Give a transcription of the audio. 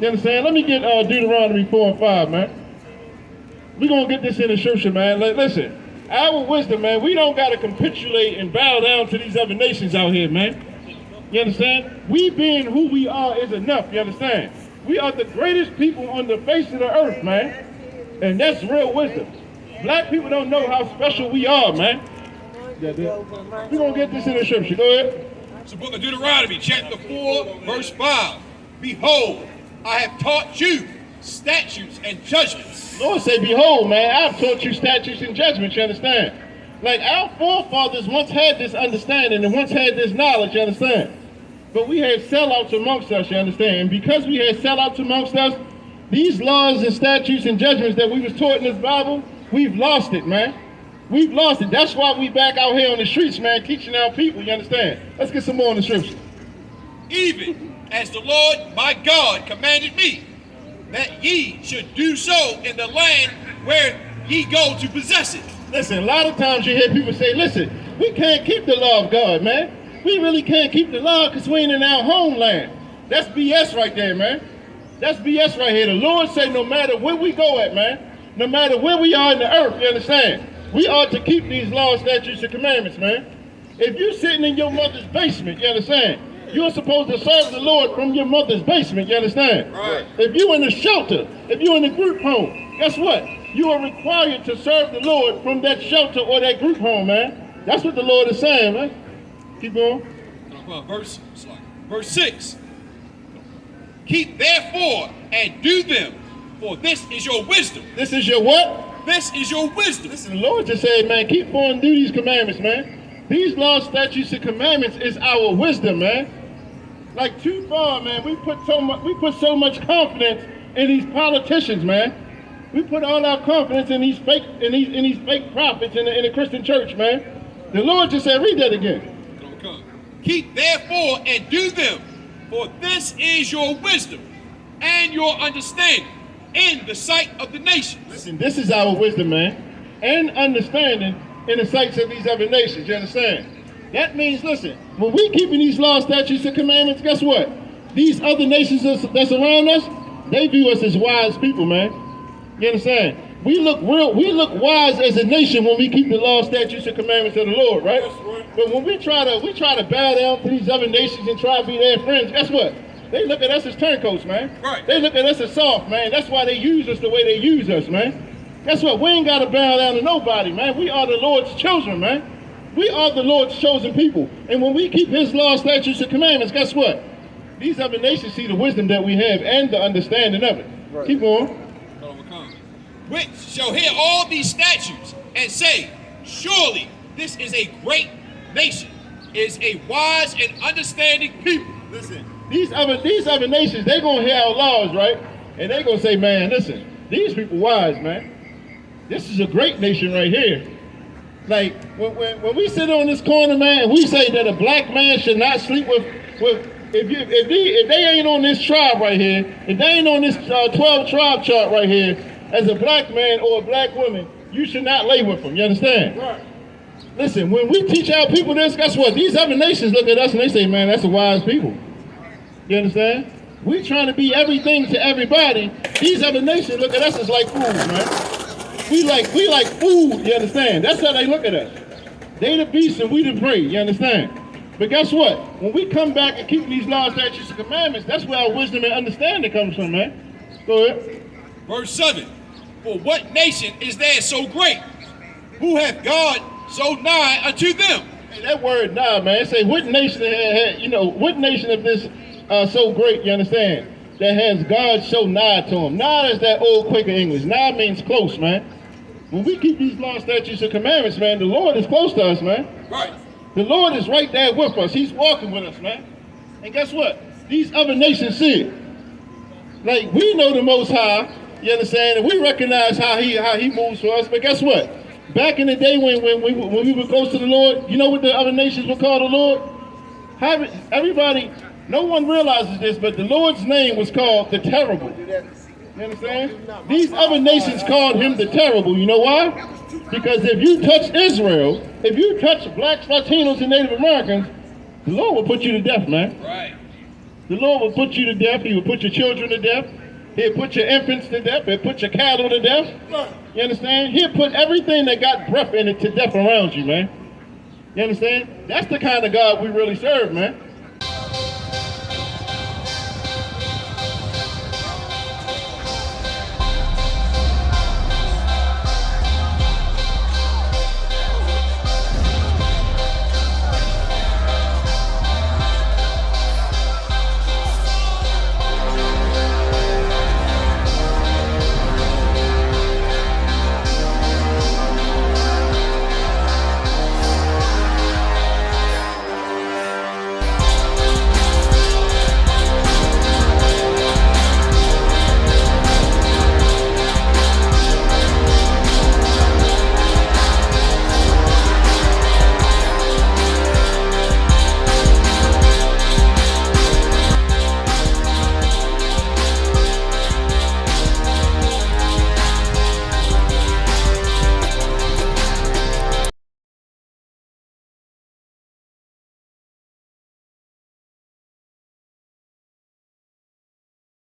You understand? Let me get Deuteronomy 4 and 5, man. We're going to get this in the scripture, man. Listen, our wisdom, man, we don't got to capitulate and bow down to these other nations out here, man. You understand? We being who we are is enough, you understand? We are the greatest people on the face of the earth, man. And that's real wisdom. Black people don't know how special we are, man. We're going to get this in the scripture. Go ahead. It's the book of Deuteronomy, chapter 4, verse 5. Behold, I have taught you statutes and judgments. Lord say, behold, man, I've taught you statutes and judgments, you understand? Like our forefathers once had this understanding and once had this knowledge, you understand? But we had sellouts amongst us, you understand? And because we had sellouts amongst us, these laws and statutes and judgments that we was taught in this Bible, we've lost it, man. We've lost it. That's why we back out here on the streets, man, teaching our people, you understand? Let's get some more in the scripture. Even as the Lord my God commanded me, that ye should do so in the land where ye go to possess it. Listen, a lot of times you hear people say, listen, we can't keep the law of God, man. We really can't keep the law because we ain't in our homeland. That's BS right there, man. That's BS right here. The Lord say no matter where we go at, man, no matter where we are in the earth, you understand? We ought to keep these laws, statutes, and commandments, man. If you're sitting in your mother's basement, you understand? You're supposed to serve the Lord from your mother's basement, you understand? Right. If you're in a shelter, if you're in a group home, guess what? You are required to serve the Lord from that shelter or that group home, man. That's what the Lord is saying, man. Keep going. Verse 6. Keep therefore and do them, for this is your wisdom. This is your what? This is your wisdom. Listen, the Lord just said, man, keep on and do these commandments, man. These laws, statutes, and commandments is our wisdom, man. Like too far, man, we put so much confidence in these politicians, man. We put all our confidence in these fake prophets in the Christian church, man. The Lord just said, read that again. Keep therefore and do them, for this is your wisdom and your understanding in the sight of the nations. Listen, this is our wisdom, man, and understanding in the sights of these other nations, you understand? That means, listen, when we keeping these laws, statutes, and commandments, guess what? These other nations that's around us, they view us as wise people, man. You understand? We look wise as a nation when we keep the law, statutes, and commandments of the Lord, right? But when we try to bow down to these other nations and try to be their friends, guess what? They look at us as turncoats, man. Right. They look at us as soft, man. That's why they use us the way they use us, man. Guess what? We ain't got to bow down to nobody, man. We are the Lord's children, man. We are the Lord's chosen people. And when we keep his law, statutes, and commandments, guess what? These other nations see the wisdom that we have and the understanding of it. Right. Keep going. Which shall hear all these statutes and say, surely this is a great nation, is a wise and understanding people. Listen, these other nations, they gonna hear our laws, right? And they gonna say, man, listen, these people wise, man. This is a great nation right here. Like when we sit on this corner, man, we say that a black man should not sleep with if they ain't on this tribe right here, if they ain't on this 12 tribe chart right here, as a black man or a black woman, you should not lay with them. You understand? Right. Listen, when we teach our people this, guess what? These other nations look at us and they say, man, that's a wise people. You understand? We trying to be everything to everybody. These other nations look at us as like fools, man. We like food, you understand? That's how they look at us. They the beast and we the prey, you understand? But guess what? When we come back and keep these laws, statutes, and commandments, that's where our wisdom and understanding comes from, man. Go ahead. Verse 7. For what nation is there so great, who hath God so nigh unto them? Hey, that word nigh, man. Say, what nation what nation of this so great, you understand, that has God so nigh to them? Nigh is that old Quaker English. Nigh means close, man. When we keep these laws, statutes, and commandments, man, the Lord is close to us, man. Right. The Lord is right there with us. He's walking with us, man. And guess what? These other nations see it. Like, we know the Most High, you understand, and we recognize how he moves for us. But guess what? Back in the day when we were close to the Lord, you know what the other nations would call the Lord? Everybody, no one realizes this, but the Lord's name was called the Terrible. You understand? These other nations called him the Terrible. You know why? Because if you touch Israel, if you touch blacks, Latinos, and Native Americans, the Lord will put you to death, man. Right. The Lord will put you to death. He will put your children to death. He'll put your infants to death. He'll put your cattle to death. You understand? He'll put everything that got breath in it to death around you, man. You understand? That's the kind of God we really serve, man.